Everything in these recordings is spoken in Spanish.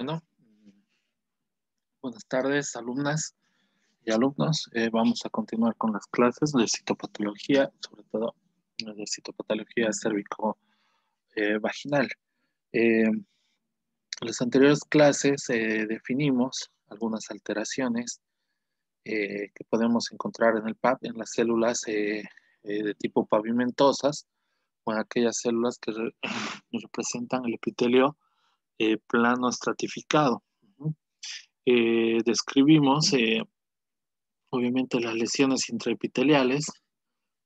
Bueno, buenas tardes, alumnas y alumnos. Vamos a continuar con las clases de citopatología, sobre todo de citopatología cérvico-vaginal. En las anteriores clases definimos algunas alteraciones que podemos encontrar en el PAP, en las células de tipo pavimentosas, o en aquellas células que representan el epitelio plano estratificado. Describimos obviamente las lesiones intraepiteliales,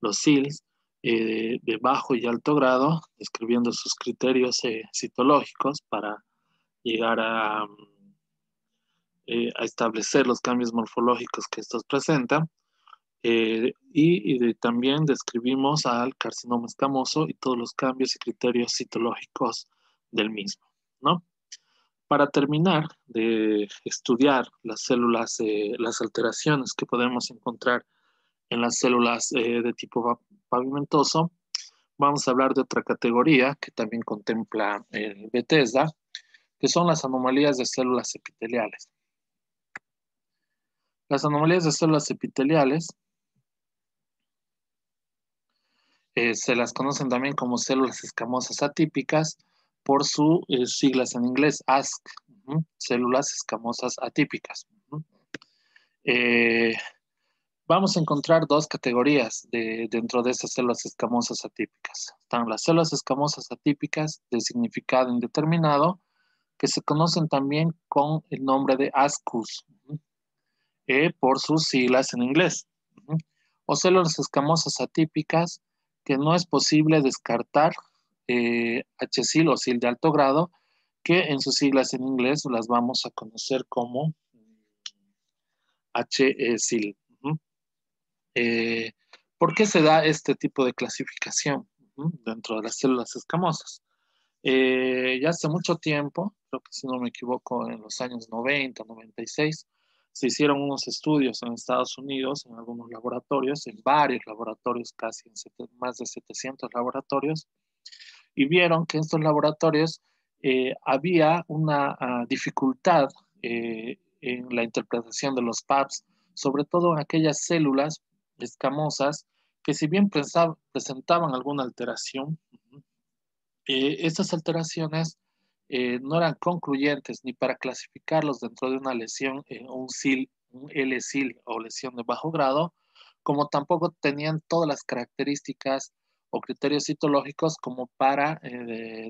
los SILS, de bajo y alto grado, describiendo sus criterios citológicos para llegar a establecer los cambios morfológicos que estos presentan. También describimos al carcinoma escamoso y todos los cambios y criterios citológicos del mismo, ¿no? Para terminar de estudiar las células, las alteraciones que podemos encontrar en las células de tipo pavimentoso, vamos a hablar de otra categoría que también contempla el Bethesda, que son las anomalías de células epiteliales. Las anomalías de células epiteliales se las conocen también como células escamosas atípicas por sus siglas en inglés, ASC, células escamosas atípicas. Vamos a encontrar dos categorías dentro de estas células escamosas atípicas. Están las células escamosas atípicas de significado indeterminado, que se conocen también con el nombre de ASCUS, por sus siglas en inglés. O células escamosas atípicas que no es posible descartar HSIL o SIL de alto grado, que en sus siglas en inglés las vamos a conocer como HSIL. ¿Por qué se da este tipo de clasificación dentro de las células escamosas? Ya hace mucho tiempo, creo que si no me equivoco, en los años 90, 96, se hicieron unos estudios en Estados Unidos, en algunos laboratorios, en varios laboratorios, casi en más de 700 laboratorios, y vieron que en estos laboratorios había una dificultad en la interpretación de los PAPs, sobre todo en aquellas células escamosas que si bien presentaban alguna alteración, estas alteraciones no eran concluyentes ni para clasificarlos dentro de una lesión, un SIL, un L-SIL o lesión de bajo grado, como tampoco tenían todas las características o criterios citológicos como para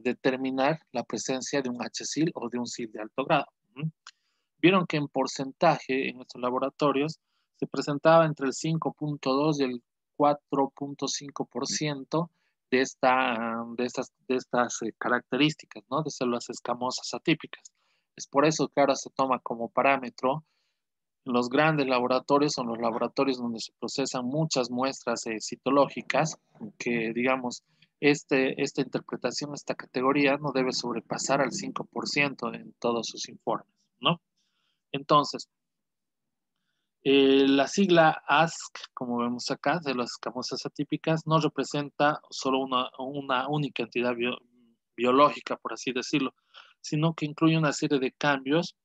determinar la presencia de un H-SIL o de un SIL de alto grado. Vieron que en porcentaje en estos laboratorios se presentaba entre el 5.2 y el 4.5% de estas características, ¿no? De células escamosas atípicas. Es por eso que ahora se toma como parámetro en los grandes laboratorios o en los laboratorios donde se procesan muchas muestras citológicas, que digamos, esta interpretación, esta categoría no debe sobrepasar al 5% en todos sus informes, ¿no? Entonces, la sigla ASC, como vemos acá, de las escamosas atípicas, no representa solo una única entidad biológica, por así decirlo, sino que incluye una serie de cambios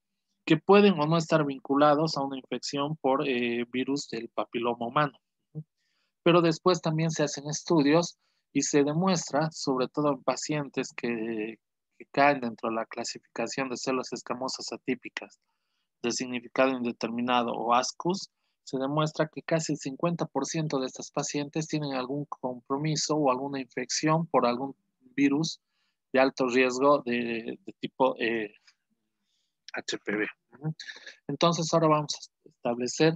que pueden o no estar vinculados a una infección por virus del papiloma humano. Pero después también se hacen estudios y se demuestra, sobre todo en pacientes que caen dentro de la clasificación de células escamosas atípicas de significado indeterminado o ASCUS, se demuestra que casi el 50% de estas pacientes tienen algún compromiso o alguna infección por algún virus de alto riesgo de tipo HPV. Entonces ahora vamos a establecer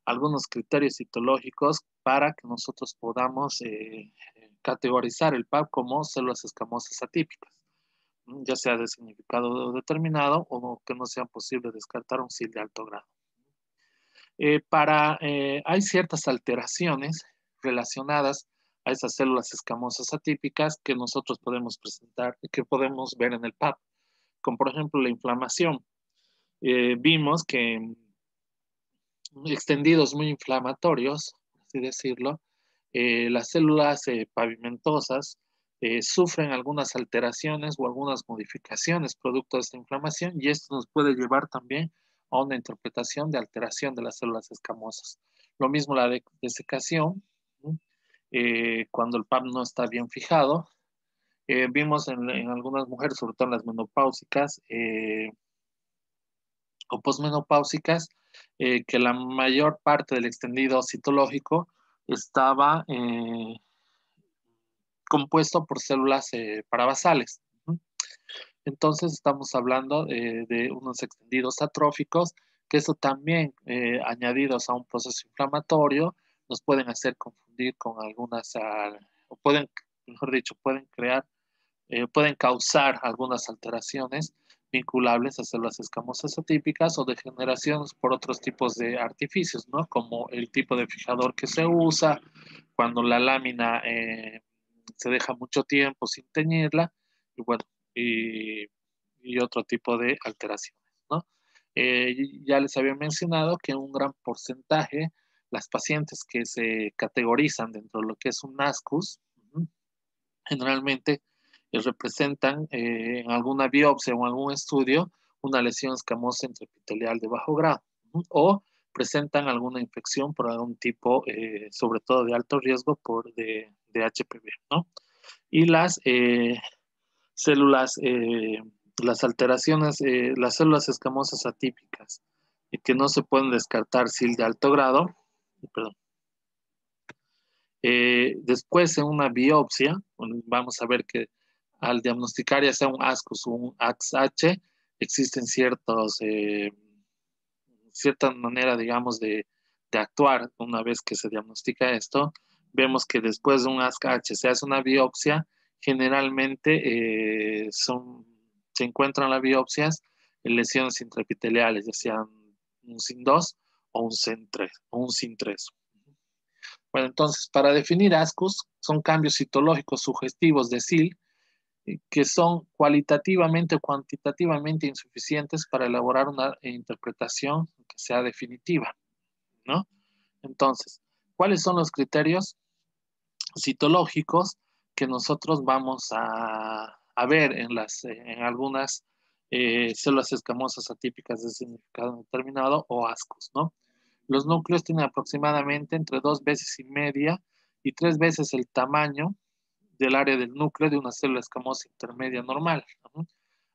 algunos criterios citológicos para que nosotros podamos categorizar el PAP como células escamosas atípicas, ya sea de significado determinado o que no sea posible descartar un SIL de alto grado. Hay ciertas alteraciones relacionadas a esas células escamosas atípicas que nosotros podemos presentar, que podemos ver en el PAP, como por ejemplo la inflamación. Vimos que extendidos muy inflamatorios, así decirlo, las células pavimentosas sufren algunas alteraciones o algunas modificaciones producto de esta inflamación y esto nos puede llevar también a una interpretación de alteración de las células escamosas. Lo mismo la desecación, cuando el PAP no está bien fijado. Vimos en algunas mujeres, sobre todo en las menopáusicas o posmenopáusicas, que la mayor parte del extendido citológico estaba compuesto por células parabasales. Entonces estamos hablando de unos extendidos atróficos, que eso también, añadidos a un proceso inflamatorio, nos pueden hacer confundir con algunas, o pueden, mejor dicho, pueden causar algunas alteraciones vinculables a células escamosas atípicas o degeneraciones por otros tipos de artificios, ¿no? Como el tipo de fijador que se usa, cuando la lámina se deja mucho tiempo sin teñirla, y bueno, y, y otro tipo de alteraciones, ¿no? Ya les había mencionado que un gran porcentaje, las pacientes que se categorizan dentro de lo que es un ASCUS, generalmente representan en alguna biopsia o en algún estudio una lesión escamosa intraepitelial de bajo grado, o presentan alguna infección por algún tipo, sobre todo de alto riesgo de HPV, ¿no? Y células, las alteraciones, las células escamosas atípicas, que no se pueden descartar SIL de alto grado, perdón. Después, en una biopsia, vamos a ver que al diagnosticar ya sea un ASCUS o un AXH, existen cierta manera, digamos, de actuar una vez que se diagnostica esto. Vemos que después de un ASCH se hace una biopsia, generalmente se encuentran las biopsias en lesiones intraepiteliales, ya sean un SIN2 o un SIN3. O un SIN3. Bueno, entonces, para definir ASCUS, son cambios citológicos sugestivos de SIL que son cualitativamente o cuantitativamente insuficientes para elaborar una interpretación que sea definitiva, ¿no? Entonces, ¿cuáles son los criterios citológicos que nosotros vamos a ver en algunas células escamosas atípicas de significado determinado o ASCUS, ¿no? Los núcleos tienen aproximadamente entre 2,5 veces y 3 veces el tamaño del área del núcleo de una célula escamosa intermedia normal, ¿no?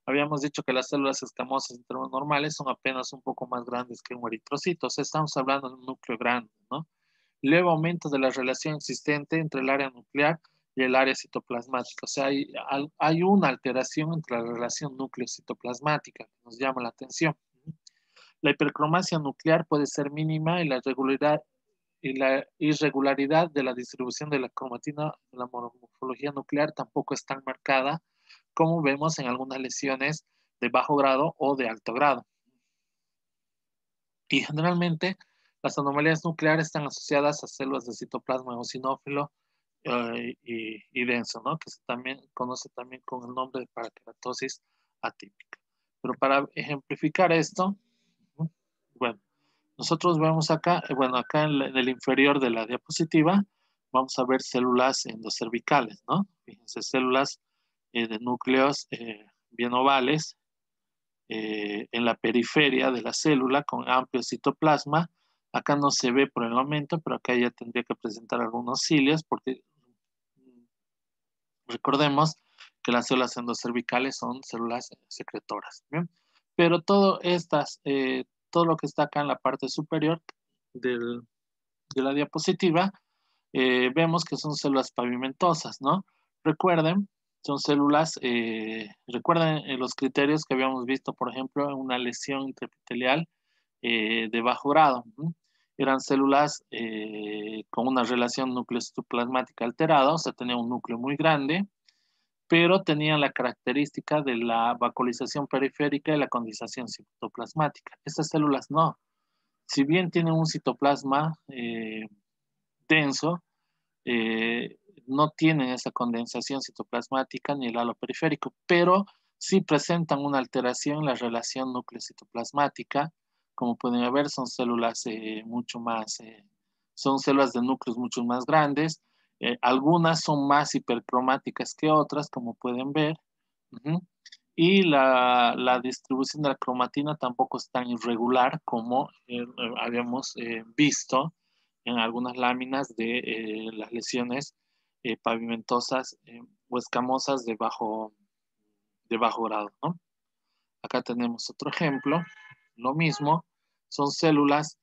Habíamos dicho que las células escamosas normales son apenas un poco más grandes que un eritrocito, o sea, estamos hablando de un núcleo grande, ¿no? Luego aumento de la relación existente entre el área nuclear y el área citoplasmática, o sea, hay una alteración entre la relación núcleo-citoplasmática que nos llama la atención. La hipercromasia nuclear puede ser mínima y la irregularidad de la distribución de la cromatina de la morfología nuclear tampoco es tan marcada como vemos en algunas lesiones de bajo grado o de alto grado. Y generalmente las anomalías nucleares están asociadas a células de citoplasma eosinófilo y denso, ¿no? Que se también conoce también con el nombre de paraqueratosis atípica. Pero para ejemplificar esto, bueno, nosotros vemos acá, bueno, acá en el inferior de la diapositiva, vamos a ver células endocervicales, ¿no? Fíjense, células de núcleos bien ovales en la periferia de la célula con amplio citoplasma. Acá no se ve por el momento, pero acá ya tendría que presentar algunos cilios, porque recordemos que las células endocervicales son células secretoras, ¿bien? Pero todo lo que está acá en la parte superior de la diapositiva, vemos que son células pavimentosas, ¿no? Recuerden, son células, recuerden los criterios que habíamos visto, por ejemplo, en una lesión intraepitelial de bajo grado, ¿no? Eran células con una relación núcleo-citoplasmática alterada, o sea, tenía un núcleo muy grande, pero tenían la característica de la vacuolización periférica y la condensación citoplasmática. Estas células no. Si bien tienen un citoplasma denso, eh, no tienen esa condensación citoplasmática ni el halo periférico, pero sí presentan una alteración en la relación núcleo-citoplasmática. Como pueden ver, son células son células de núcleos mucho más grandes. Algunas son más hipercromáticas que otras, como pueden ver. Ujú. Y la distribución de la cromatina tampoco es tan irregular como habíamos visto en algunas láminas de las lesiones pavimentosas o escamosas de bajo grado, ¿no? Acá tenemos otro ejemplo, lo mismo, son células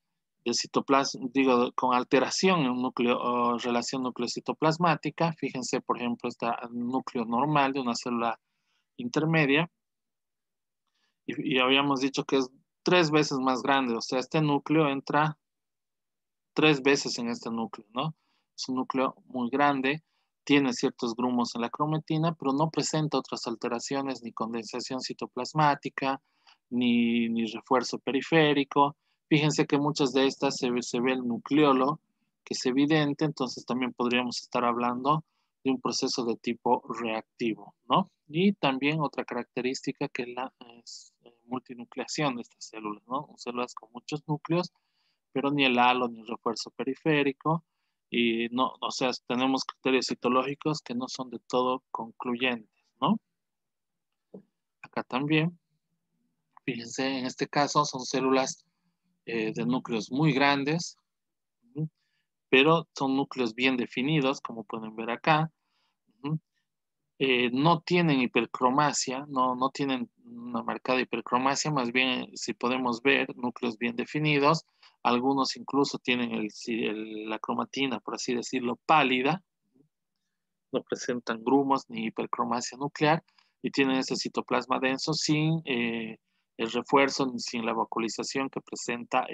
de citoplasma, digo, con alteración en un núcleo, o relación nucleocitoplasmática. Fíjense, por ejemplo, este núcleo normal de una célula intermedia, y habíamos dicho que es 3 veces más grande, o sea, este núcleo entra 3 veces en este núcleo, ¿no? Es un núcleo muy grande, tiene ciertos grumos en la cromatina, pero no presenta otras alteraciones, ni condensación citoplasmática, ni refuerzo periférico. Fíjense que muchas de estas se ve el nucleolo, que es evidente, entonces también podríamos estar hablando de un proceso de tipo reactivo, ¿no? Y también otra característica que es la multinucleación de estas células, ¿no? Células con muchos núcleos, pero ni el halo ni el refuerzo periférico, y no, o sea, tenemos criterios citológicos que no son de todo concluyentes, ¿no? Acá también, fíjense, en este caso son células de núcleos muy grandes, ¿sí? Pero son núcleos bien definidos, como pueden ver acá. ¿Sí? No tienen hipercromacia, no tienen una marcada hipercromacia, más bien, si podemos ver, núcleos bien definidos. Algunos incluso tienen la cromatina, por así decirlo, pálida, no presentan grumos ni hipercromacia nuclear, y tienen ese citoplasma denso sin el refuerzo ni sin la vacuolización que presenta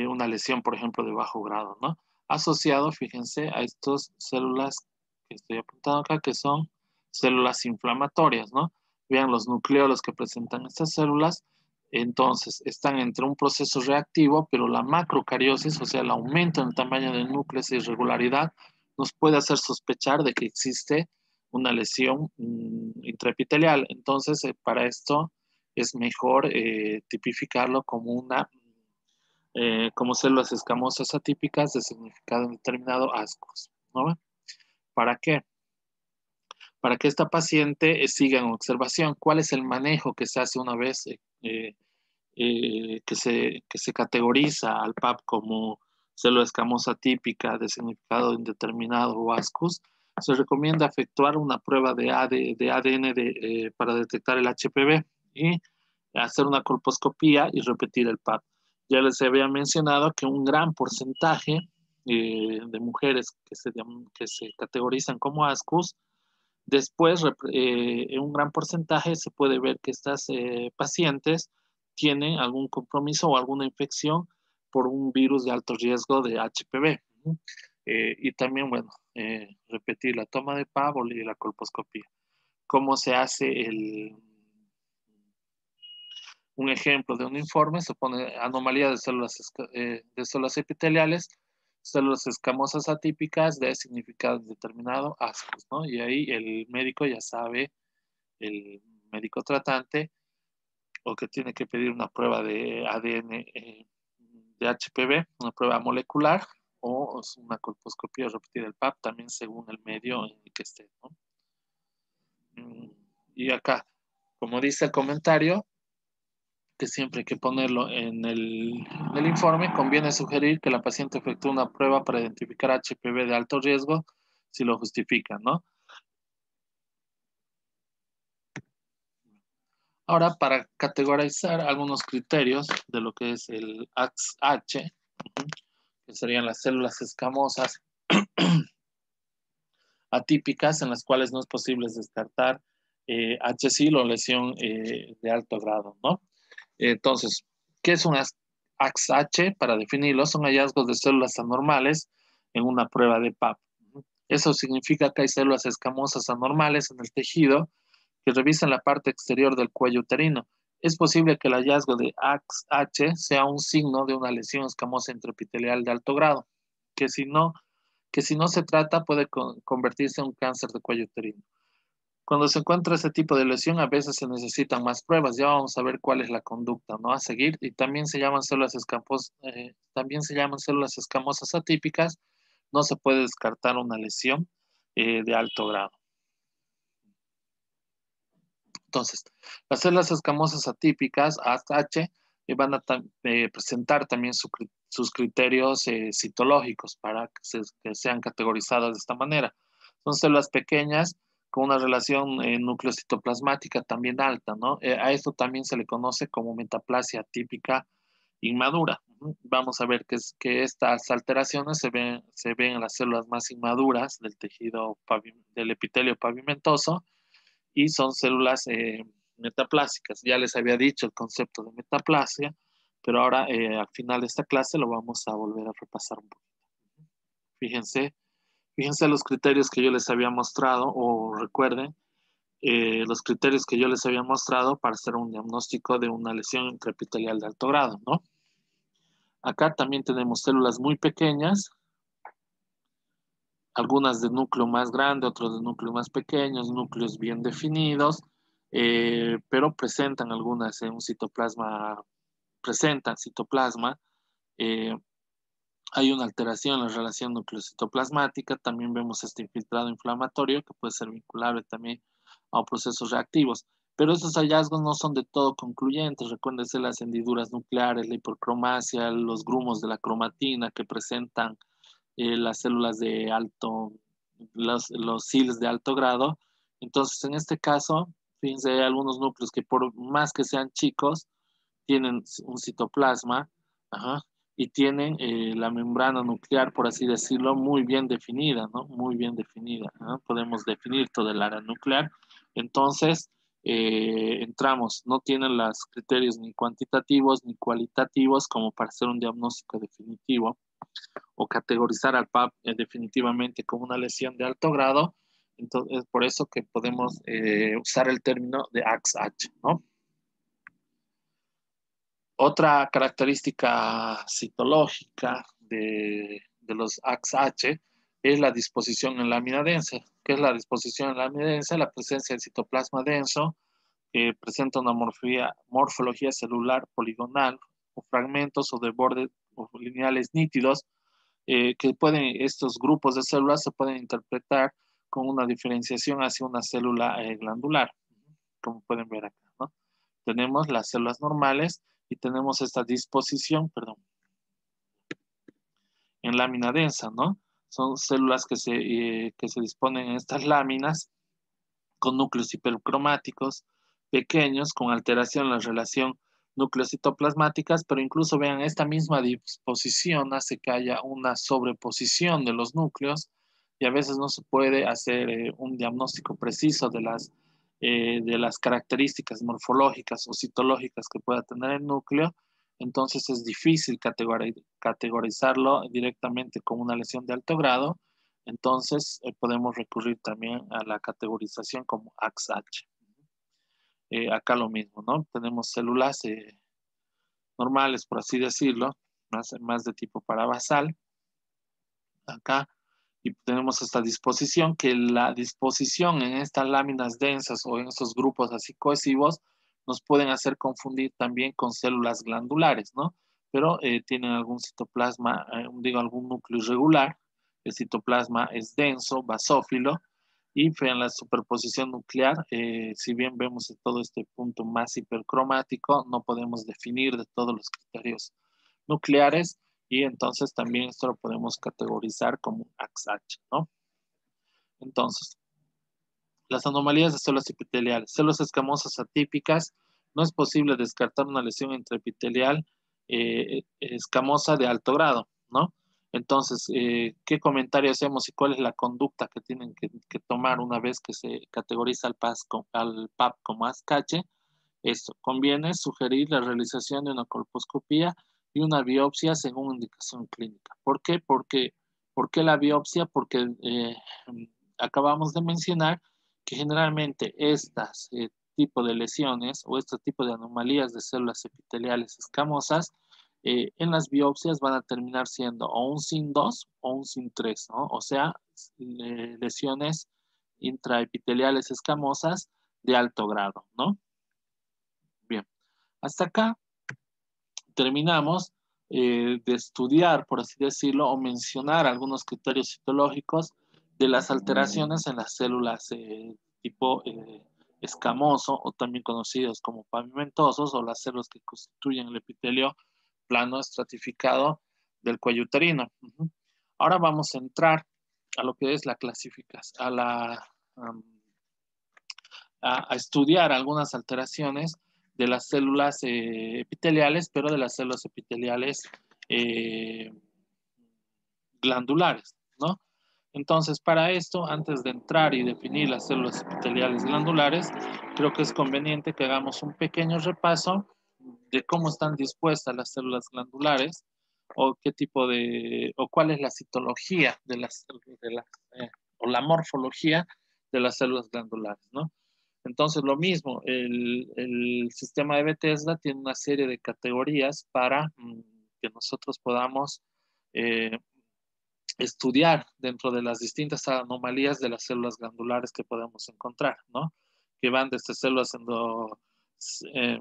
una lesión, por ejemplo, de bajo grado, ¿no? Asociado, fíjense, a estas células que estoy apuntando acá, que son células inflamatorias, ¿no? Vean los nucleolos que presentan estas células. Entonces, están entre un proceso reactivo, pero la macrocariosis, o sea, el aumento en el tamaño del núcleo, esa irregularidad, nos puede hacer sospechar de que existe una lesión intraepitelial. Entonces, para esto es mejor tipificarlo como células escamosas atípicas de significado indeterminado, ASCOS, ¿no? ¿Para qué? Para que esta paciente siga en observación. ¿Cuál es el manejo que se hace una vez que se categoriza al PAP como célula escamosa típica de significado indeterminado o ASCUS? Se recomienda efectuar una prueba de ADN para detectar el HPV y hacer una colposcopía y repetir el PAP. Ya les había mencionado que un gran porcentaje de mujeres que se categorizan como ASCUS, después, en un gran porcentaje se puede ver que estas pacientes tienen algún compromiso o alguna infección por un virus de alto riesgo de HPV. Y también, bueno, repetir la toma de PAP y la colposcopía. ¿Cómo se hace un ejemplo de un informe? Se pone anomalía de células epiteliales, células escamosas atípicas de significado determinado, ASCUS, ¿no? Y ahí el médico ya sabe, el médico tratante, o que tiene que pedir una prueba de ADN de HPV, una prueba molecular, o una colposcopía repetida del PAP, también según el medio en el que esté, ¿no? Y acá, como dice el comentario, que siempre hay que ponerlo en el informe, conviene sugerir que la paciente efectúe una prueba para identificar HPV de alto riesgo si lo justifica, ¿no? Ahora, para categorizar algunos criterios de lo que es el AXH, que serían las células escamosas atípicas en las cuales no es posible descartar HSIL o lesión de alto grado, ¿no? Entonces, ¿qué es un AXH? Para definirlo, son hallazgos de células anormales en una prueba de PAP. Eso significa que hay células escamosas anormales en el tejido que revisan la parte exterior del cuello uterino. Es posible que el hallazgo de AXH sea un signo de una lesión escamosa intraepitelial de alto grado, que si no, que si no se trata puede convertirse en un cáncer de cuello uterino. Cuando se encuentra ese tipo de lesión, a veces se necesitan más pruebas. Ya vamos a ver cuál es la conducta, ¿no? A seguir. Y también se llaman células escamosas atípicas no se puede descartar una lesión de alto grado. Entonces, las células escamosas atípicas, ASH, van a presentar también sus criterios citológicos para que sean categorizadas de esta manera. Son células pequeñas con una relación nucleocitoplasmática también alta, ¿no? A esto también se le conoce como metaplasia atípica inmadura. Vamos a ver que estas alteraciones se ven en las células más inmaduras del tejido del epitelio pavimentoso y son células metaplásicas. Ya les había dicho el concepto de metaplasia, pero ahora al final de esta clase lo vamos a volver a repasar un poquito. Fíjense, fíjense los criterios que yo les había mostrado, o recuerden los criterios que yo les había mostrado para hacer un diagnóstico de una lesión intraepitelial de alto grado, ¿no? Acá también tenemos células muy pequeñas, algunas de núcleo más grande, otros de núcleo más pequeños, núcleos bien definidos, pero presentan algunas un citoplasma, presentan citoplasma. eh, Hay una alteración en la relación nucleocitoplasmática, también vemos este infiltrado inflamatorio que puede ser vinculable también a procesos reactivos. Pero estos hallazgos no son de todo concluyentes. Recuérdense las hendiduras nucleares, la hipercromasia, los grumos de la cromatina que presentan las células de los SILs de alto grado. Entonces, en este caso, fíjense, hay algunos núcleos que por más que sean chicos, tienen un citoplasma, ajá, y tienen la membrana nuclear, por así decirlo, muy bien definida, ¿no? Muy bien definida. ¿No? Podemos definir todo el área nuclear. Entonces, entramos, no tienen los criterios ni cuantitativos ni cualitativos como para hacer un diagnóstico definitivo o categorizar al PAP definitivamente como una lesión de alto grado. Entonces, es por eso que podemos usar el término de AXH, ¿no? Otra característica citológica de los AXH es la disposición en lámina densa. ¿Qué es la disposición en lámina densa? La presencia del citoplasma denso, que presenta una morfología celular poligonal, o fragmentos o de bordes o lineales nítidos, estos grupos de células se pueden interpretar con una diferenciación hacia una célula glandular, como pueden ver acá, ¿no? Tenemos las células normales y tenemos esta disposición, perdón, en lámina densa, ¿no? Son células que se disponen en estas láminas con núcleos hipercromáticos pequeños, con alteración en la relación núcleos citoplasmáticas, pero incluso vean, esta misma disposición hace que haya una sobreposición de los núcleos y a veces no se puede hacer un diagnóstico preciso de las características morfológicas o citológicas que pueda tener el núcleo. Entonces es difícil categorizarlo directamente como una lesión de alto grado. Entonces podemos recurrir también a la categorización como AXH. Acá lo mismo, ¿no? Tenemos células normales, por así decirlo, más de tipo parabasal. Acá, y tenemos esta disposición, que la disposición en estas láminas densas o en estos grupos así cohesivos nos pueden hacer confundir también con células glandulares, ¿no? Pero tienen algún citoplasma, algún núcleo irregular. El citoplasma es denso, basófilo, y en la superposición nuclear, si bien vemos en todo este punto más hipercromático, no podemos definir de todos los criterios nucleares, y entonces también esto lo podemos categorizar como AXH, ¿no? Entonces, las anomalías de células epiteliales, células escamosas atípicas, no es posible descartar una lesión intraepitelial escamosa de alto grado, ¿no? Entonces, ¿qué comentario hacemos y cuál es la conducta que tienen que tomar una vez que se categoriza al PAP como AXH? Esto, conviene sugerir la realización de una colposcopía y una biopsia según indicación clínica. ¿Por qué? ¿Por qué la biopsia? Porque acabamos de mencionar que generalmente estas tipo de lesiones o este tipo de anomalías de células epiteliales escamosas en las biopsias van a terminar siendo o un SIN2 o un SIN3, ¿no? O sea, lesiones intraepiteliales escamosas de alto grado, ¿no? Bien, hasta acá terminamos. de estudiar, por así decirlo, o mencionar algunos criterios citológicos de las alteraciones en las células tipo escamoso, o también conocidos como pavimentosos, o las células que constituyen el epitelio plano estratificado del cuello uterino. Ahora vamos a entrar a lo que es la clasificación, a estudiar algunas alteraciones de las células epiteliales, pero de las células epiteliales eh, glandulares, ¿no? Entonces, para esto, antes de entrar y definir las células epiteliales glandulares, creo que es conveniente que hagamos un pequeño repaso de cómo están dispuestas las células glandulares o qué tipo de, o cuál es la citología o la morfología de las células glandulares, ¿no? Entonces, lo mismo, el sistema de Bethesda tiene una serie de categorías para que nosotros podamos estudiar dentro de las distintas anomalías de las células glandulares que podemos encontrar, ¿no? Que van desde células eh,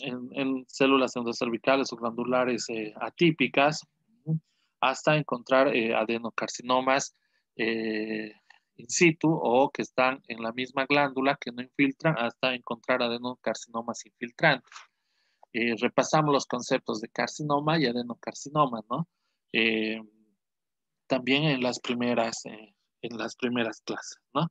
en células endocervicales o glandulares atípicas hasta encontrar adenocarcinomas eh, in situ o que están en la misma glándula que no infiltran hasta encontrar adenocarcinomas infiltrantes. Repasamos los conceptos de carcinoma y adenocarcinoma, ¿no? Eh, también en las primeras clases, ¿no?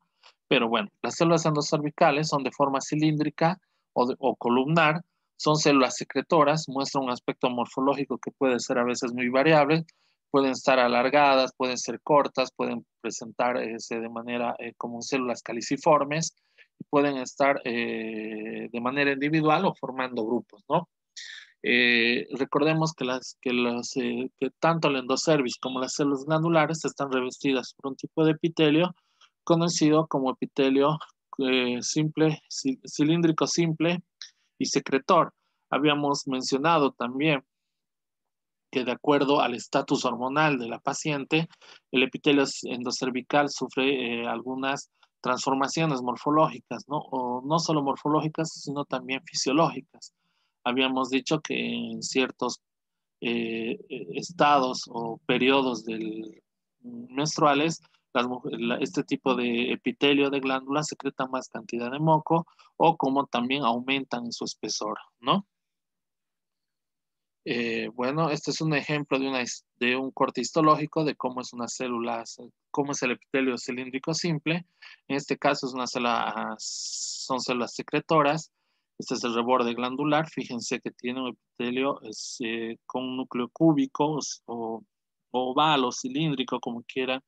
Pero bueno, las células endocervicales son de forma cilíndrica o columnar, son células secretoras, muestran un aspecto morfológico que puede ser a veces muy variable, pueden estar alargadas, pueden ser cortas, pueden presentarse de manera como células caliciformes, pueden estar de manera individual o formando grupos, ¿no? Recordemos que tanto el endocervix como las células glandulares están revestidas por un tipo de epitelio conocido como epitelio simple, cilíndrico simple y secretor. Habíamos mencionado también que de acuerdo al estatus hormonal de la paciente, el epitelio endocervical sufre algunas transformaciones morfológicas, ¿no? O no solo morfológicas, sino también fisiológicas. Habíamos dicho que en ciertos estados o periodos menstruales, este tipo de epitelio de glándulas secreta más cantidad de moco o como también aumentan en su espesor, ¿no? Bueno, este es un ejemplo de un corte histológico de cómo es una célula, cómo es el epitelio cilíndrico simple. En este caso es una célula, son células secretoras. Este es el reborde glandular. Fíjense que tiene un epitelio con un núcleo cúbico o oval o cilíndrico, como quieran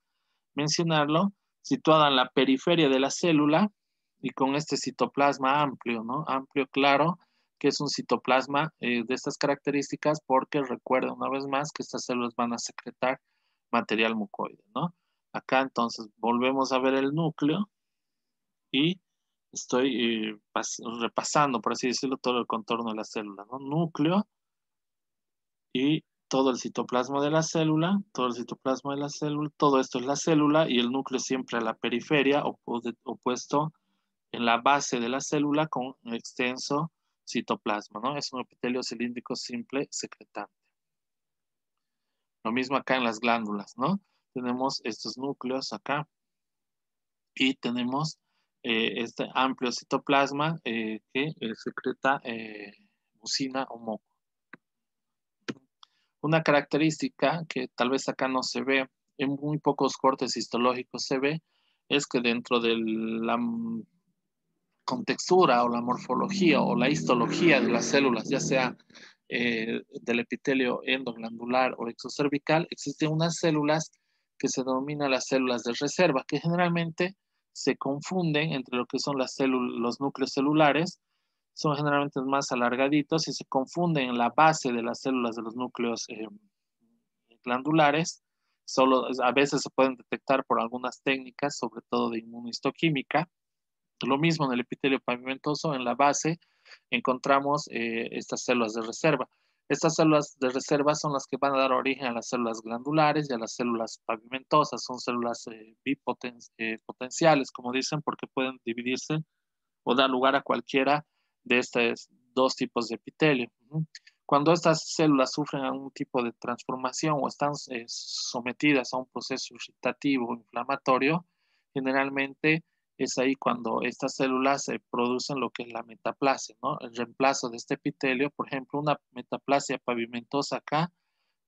mencionarlo, situada en la periferia de la célula y con este citoplasma amplio, ¿no? Amplio, claro, que es un citoplasma de estas características porque recuerda una vez más que estas células van a secretar material mucoide, ¿no? Acá entonces volvemos a ver el núcleo y estoy repasando, por así decirlo, todo el contorno de la célula, ¿no? Núcleo y todo el citoplasma de la célula, todo el citoplasma de la célula, todo esto es la célula y el núcleo siempre a la periferia opuesto en la base de la célula con un extenso citoplasma, ¿no? Es un epitelio cilíndrico simple secretante. Lo mismo acá en las glándulas, ¿no? Tenemos estos núcleos acá y tenemos este amplio citoplasma que secreta mucina o moco. Una característica que tal vez acá no se ve, en muy pocos cortes histológicos se ve, es que dentro de la contextura o la morfología o la histología de las células, ya sea del epitelio endoglandular o exocervical, existen unas células que se denominan las células de reserva, que generalmente se confunden entre lo que son los núcleos celulares, son generalmente más alargaditos y se confunden en la base de las células de los núcleos glandulares. Solo, a veces se pueden detectar por algunas técnicas, sobre todo de inmunohistoquímica. Lo mismo en el epitelio pavimentoso, en la base encontramos estas células de reserva. Estas células de reserva son las que van a dar origen a las células glandulares y a las células pavimentosas. Son células bipotenciales, como dicen, porque pueden dividirse o dar lugar a cualquiera de estos dos tipos de epitelio. Cuando estas células sufren algún tipo de transformación o están sometidas a un proceso irritativo o inflamatorio, generalmente es ahí cuando estas células producen lo que es la metaplasia, ¿no? El reemplazo de este epitelio, por ejemplo, una metaplasia pavimentosa acá,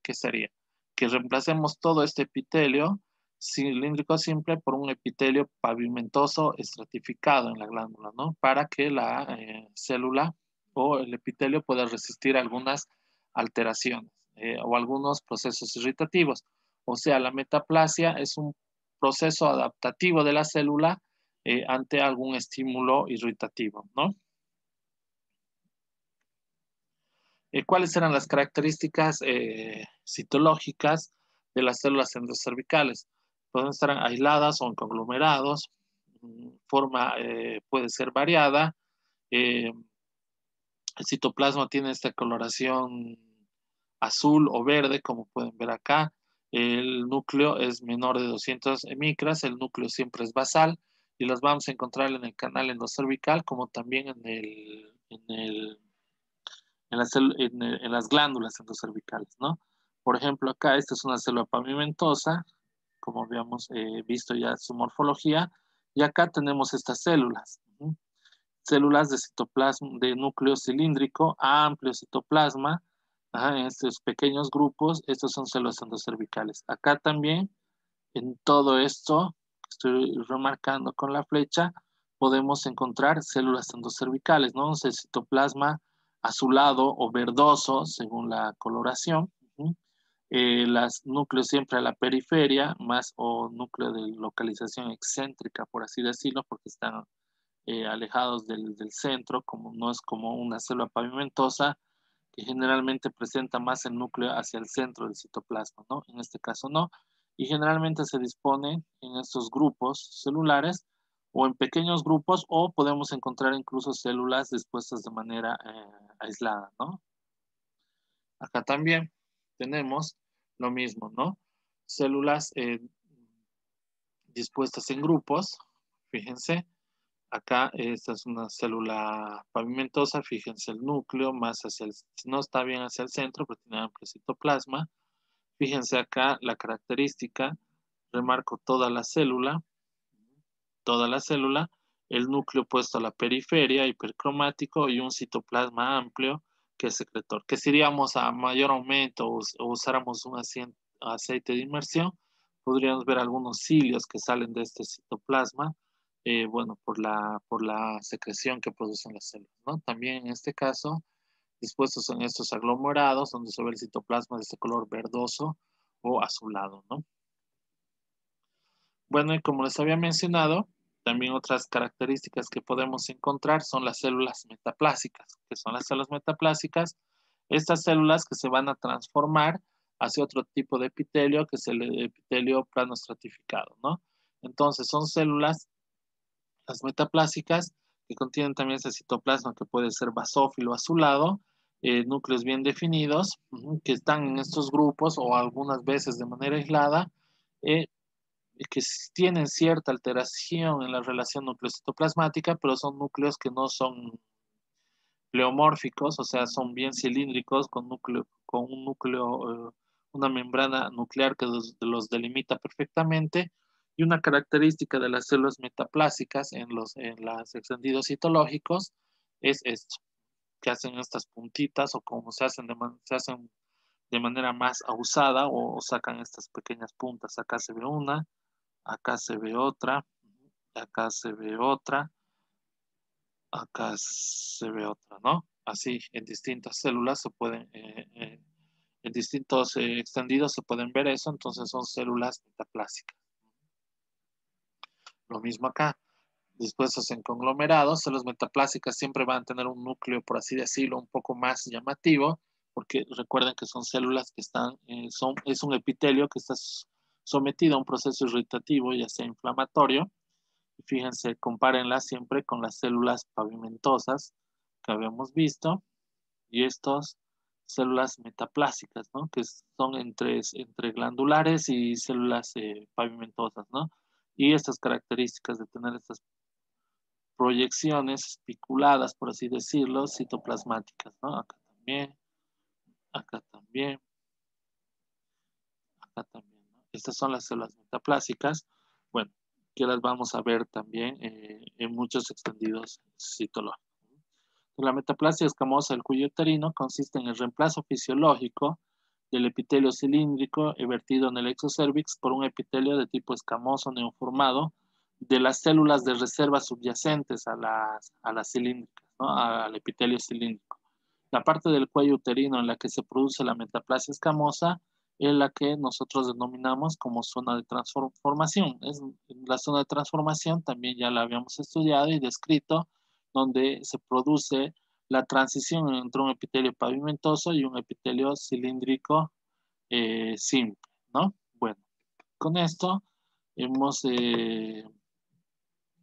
¿qué sería? Que reemplacemos todo este epitelio cilíndrico simple por un epitelio pavimentoso estratificado en la glándula, ¿no? Para que la célula o el epitelio pueda resistir algunas alteraciones o algunos procesos irritativos. O sea, la metaplasia es un proceso adaptativo de la célula ante algún estímulo irritativo, ¿no? ¿Cuáles eran las características citológicas de las células endocervicales? Pueden estar aisladas o en conglomerados, forma puede ser variada, el citoplasma tiene esta coloración azul o verde, como pueden ver acá. El núcleo es menor de 200 micras, el núcleo siempre es basal y las vamos a encontrar en el canal endocervical como también en las glándulas endocervicales, ¿no? Por ejemplo, acá esta es una célula pavimentosa, como habíamos visto ya su morfología, y acá tenemos estas células. Células de citoplasma, de núcleo cilíndrico, amplio citoplasma, en estos pequeños grupos, estos son células endocervicales. Acá también, en todo esto, estoy remarcando con la flecha, podemos encontrar células endocervicales, ¿no? Un citoplasma azulado o verdoso, según la coloración. Las núcleos siempre a la periferia, más o núcleo de localización excéntrica, por así decirlo, porque están alejados del centro, como no es como una célula pavimentosa, que generalmente presenta más el núcleo hacia el centro del citoplasma, ¿no? En este caso no. Y generalmente se dispone en estos grupos celulares o en pequeños grupos o podemos encontrar incluso células dispuestas de manera aislada, ¿no? Acá también tenemos lo mismo, ¿no? Células dispuestas en grupos, fíjense. Acá esta es una célula pavimentosa, fíjense el núcleo, más hacia el, no está bien hacia el centro, pero tiene amplio citoplasma. Fíjense acá la característica, remarco toda la célula, el núcleo puesto a la periferia, hipercromático y un citoplasma amplio que es secretor. Que si iríamos a mayor aumento o usáramos un aceite de inmersión, podríamos ver algunos cilios que salen de este citoplasma, bueno, por la secreción que producen las células, ¿no? También en este caso, dispuestos en estos aglomerados, donde se ve el citoplasma de este color verdoso o azulado, ¿no? Bueno, y como les había mencionado, también otras características que podemos encontrar son las células metaplásicas. ¿Qué son las células metaplásicas? Estas células que se van a transformar hacia otro tipo de epitelio, que es el epitelio plano-estratificado, ¿no? Entonces, son células, las metaplásicas, que contienen también ese citoplasma que puede ser basófilo azulado, núcleos bien definidos, que están en estos grupos o algunas veces de manera aislada, eh, que tienen cierta alteración en la relación nucleocitoplasmática, pero son núcleos que no son pleomórficos, o sea, son bien cilíndricos con un núcleo, una membrana nuclear que los delimita perfectamente. Y una característica de las células metaplásicas en los extendidos citológicos es esto, que hacen estas puntitas o como se hacen de manera más ausada o sacan estas pequeñas puntas. Acá se ve una, acá se ve otra, acá se ve otra, acá se ve otra, ¿no? Así, en distintas células se pueden, en distintos extendidos se pueden ver eso, entonces son células metaplásicas. Lo mismo acá, dispuestos en conglomerados, células metaplásicas siempre van a tener un núcleo, por así decirlo, un poco más llamativo, porque recuerden que son células que están, es un epitelio que está sometido a un proceso irritativo, ya sea inflamatorio. Fíjense, compárenlas siempre con las células pavimentosas que habíamos visto y estas células metaplásicas, ¿no? Que son entre glandulares y células pavimentosas, ¿no? Y estas características de tener estas proyecciones espiculadas, por así decirlo, citoplasmáticas, ¿no? Acá también, acá también, acá también, ¿no? Estas son las células metaplásicas, bueno, que las vamos a ver también en muchos extendidos citológicos. La metaplasia escamosa del cuello uterino consiste en el reemplazo fisiológico del epitelio cilíndrico vertido en el exocervix por un epitelio de tipo escamoso neoformado de las células de reserva subyacentes a las cilíndricas, ¿no? Al epitelio cilíndrico. La parte del cuello uterino en la que se produce la metaplasia escamosa es la que nosotros denominamos como zona de transformación. Es la zona de transformación también ya la habíamos estudiado y descrito, donde se produce la transición entre un epitelio pavimentoso y un epitelio cilíndrico simple, ¿no? Bueno, con esto hemos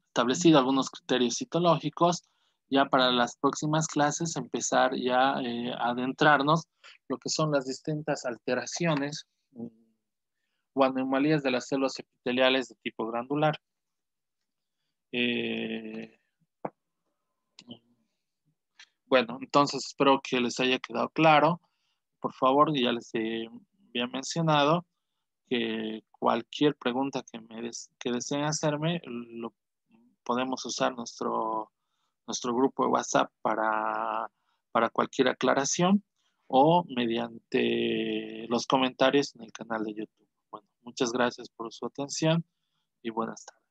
establecido algunos criterios citológicos. Ya para las próximas clases empezar ya a adentrarnos lo que son las distintas alteraciones o anomalías de las células epiteliales de tipo glandular. Eh, bueno, entonces espero que les haya quedado claro. Por favor, ya les había mencionado que cualquier pregunta que deseen hacerme, podemos usar nuestro grupo de WhatsApp para cualquier aclaración o mediante los comentarios en el canal de YouTube. Bueno, muchas gracias por su atención y buenas tardes.